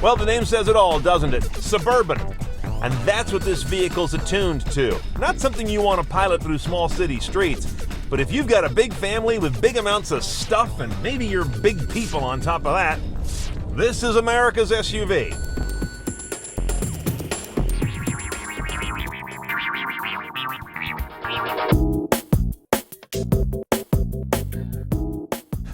Well, the name says it all, doesn't it? Suburban. And that's what this vehicle's attuned to. Not something you want to pilot through small city streets, but if you've got a big family with big amounts of stuff and maybe you're big people on top of that, this is America's SUV.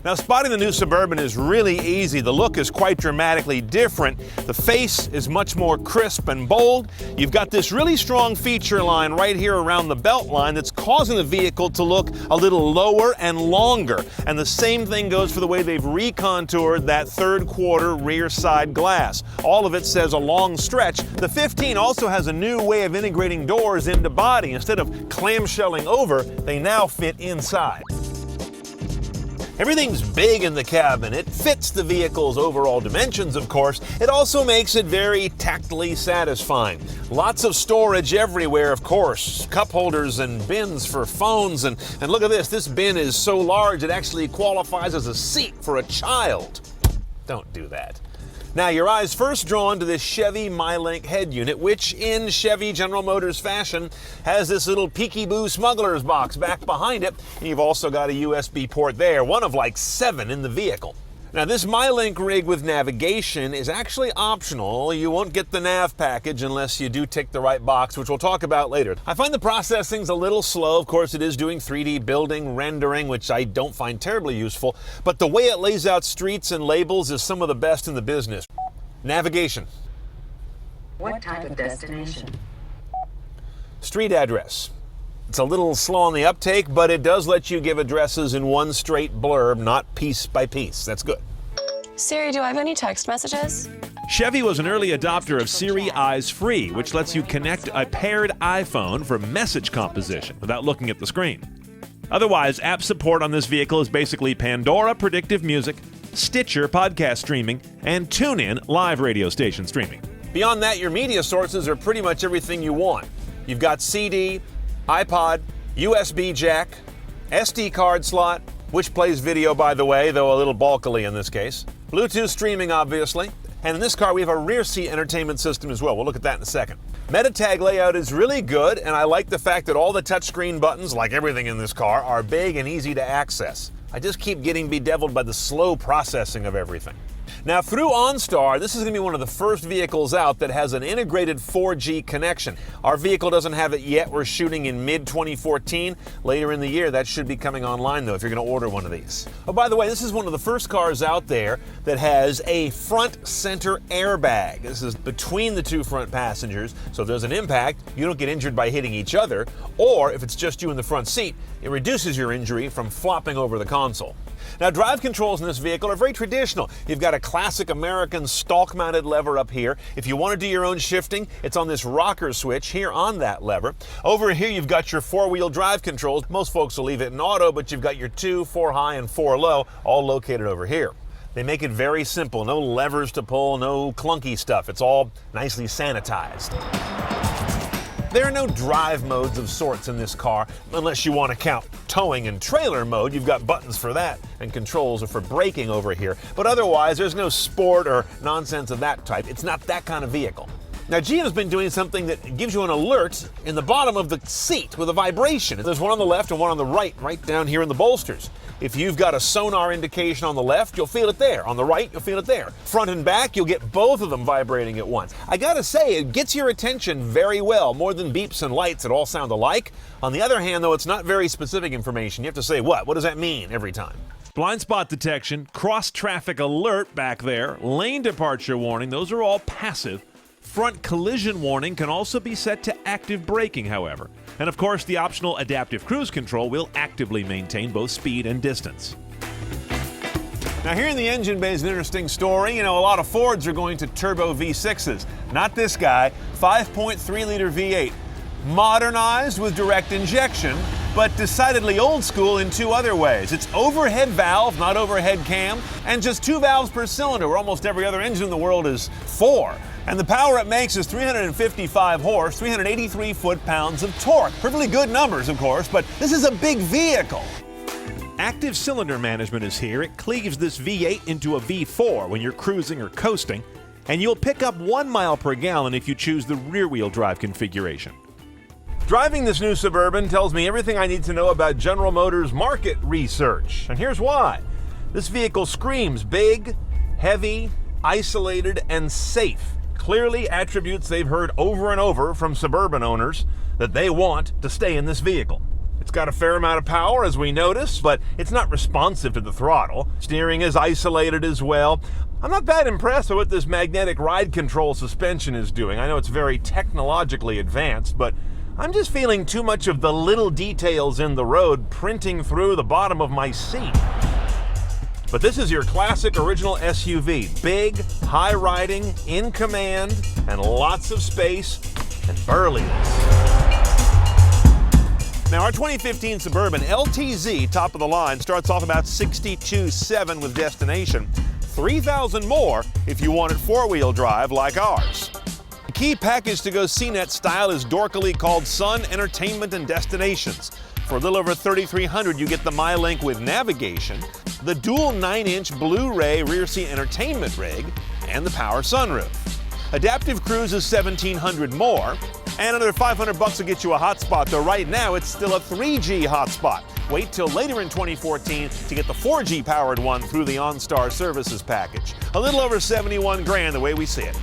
Now, spotting the new Suburban is really easy. The look is quite dramatically different. The face is much more crisp and bold. You've got this really strong feature line right here around the belt line that's causing the vehicle to look a little lower and longer. And the same thing goes for the way they've recontoured that third quarter rear side glass. All of it says a long stretch. The 15 also has a new way of integrating doors into body. Instead of clamshelling over, they now fit inside. Everything's big in the cabin. It fits the vehicle's overall dimensions, of course. It also makes it very tactily satisfying. Lots of storage everywhere, of course. Cup holders and bins for phones. And look at this bin is so large it actually qualifies as a seat for a child. Don't do that. Now, your eyes first drawn to this Chevy Mylink head unit, which in Chevy General Motors fashion has this little peekaboo smuggler's box back behind it. And you've also got a USB port there, one of like 7 in the vehicle. Now, this Mylink rig with navigation is actually optional. You won't get the nav package unless you do tick the right box, which we'll talk about later. I find the processing's a little slow. Of course, it is doing 3D building, rendering, which I don't find terribly useful. But the way it lays out streets and labels is some of the best in the business. Navigation. What type of destination? Street address. It's a little slow on the uptake, but it does let you give addresses in one straight blurb, not piece by piece. That's good. Siri, do I have any text messages? Chevy was an early adopter of Siri Eyes Free, which lets you connect a paired iPhone for message composition without looking at the screen. Otherwise, app support on this vehicle is basically Pandora predictive music, Stitcher podcast streaming, and TuneIn live radio station streaming. Beyond that, your media sources are pretty much everything you want. You've got CD, iPod, USB jack, SD card slot, which plays video, by the way, though a little bulkily in this case. Bluetooth streaming, obviously. And in this car, we have a rear seat entertainment system as well. We'll look at that in a second. Meta-tag layout is really good, and I like the fact that all the touchscreen buttons, like everything in this car, are big and easy to access. I just keep getting bedeviled by the slow processing of everything. Now, through Onstar, this is going to be one of the first vehicles out that has an integrated 4G connection. Our vehicle doesn't have it yet. We're shooting in mid-2014. Later in the year, that should be coming online, though, if you're going to order one of these. Oh, by the way, this is one of the first cars out there that has a front center airbag. This is between the two front passengers, so if there's an impact, you don't get injured by hitting each other, or if it's just you in the front seat, it reduces your injury from flopping over the console. Now, drive controls in this vehicle are very traditional. You've got a classic American stalk-mounted lever up here. If you want to do your own shifting, it's on this rocker switch here on that lever. Over here, you've got your four-wheel drive controls. Most folks will leave it in auto, but you've got your 2, 4 high, and 4 low, all located over here. They make it very simple. No levers to pull, no clunky stuff. It's all nicely sanitized. There are no drive modes of sorts in this car, unless you want to count towing and trailer mode. You've got buttons for that, and controls are for braking over here. But otherwise, there's no sport or nonsense of that type. It's not that kind of vehicle. Now, GM's been doing something that gives you an alert in the bottom of the seat with a vibration. There's one on the left and one on the right down here in the bolsters. If you've got a sonar indication on the left, you'll feel it there. On the right, you'll feel it there. Front and back, you'll get both of them vibrating at once. I gotta say, it gets your attention very well, more than beeps and lights that all sound alike. On the other hand, though, it's not very specific information. You have to say, what? What does that mean every time? Blind spot detection, cross-traffic alert back there, lane departure warning, those are all passive. Front collision warning can also be set to active braking, however. And of course, the optional adaptive cruise control will actively maintain both speed and distance. Now, here in the engine bay is an interesting story. You know, a lot of Fords are going to turbo V6s. Not this guy, 5.3-liter V8. Modernized with direct injection, but decidedly old school in 2 other ways. It's overhead valve, not overhead cam, and just 2 valves per cylinder, where almost every other engine in the world is 4. And the power it makes is 355 horse, 383 foot-pounds of torque. Perfectly good numbers, of course, but this is a big vehicle. Active cylinder management is here. It cleaves this V8 into a V4 when you're cruising or coasting. and you'll pick up 1 mile per gallon if you choose the rear-wheel drive configuration. Driving this new Suburban tells me everything I need to know about General Motors market research. And here's why. This vehicle screams big, heavy, isolated, and safe. Clearly attributes they've heard over and over from Suburban owners that they want to stay in this vehicle. It's got a fair amount of power, as we notice, but it's not responsive to the throttle. Steering is isolated as well. I'm not that impressed with what this magnetic ride control suspension is doing. I know it's very technologically advanced, but I'm just feeling too much of the little details in the road printing through the bottom of my seat. But this is your classic original SUV. Big, high riding, in command, and lots of space and burliness. Now, our 2015 Suburban LTZ, top of the line, starts off about $62,700 with destination. $3,000 more if you want it four-wheel drive like ours. The key package to go CNET style is dorkily called Sun, Entertainment, and Destinations. For a little over $3,300, you get the Mylink with navigation, the dual 9-inch Blu-ray rear seat entertainment rig, and the power sunroof. Adaptive Cruise is $1,700 more, and another $500 will get you a hotspot, though right now it's still a 3G hotspot. Wait till later in 2014 to get the 4G powered one through the Onstar services package. A little over $71,000 the way we see it.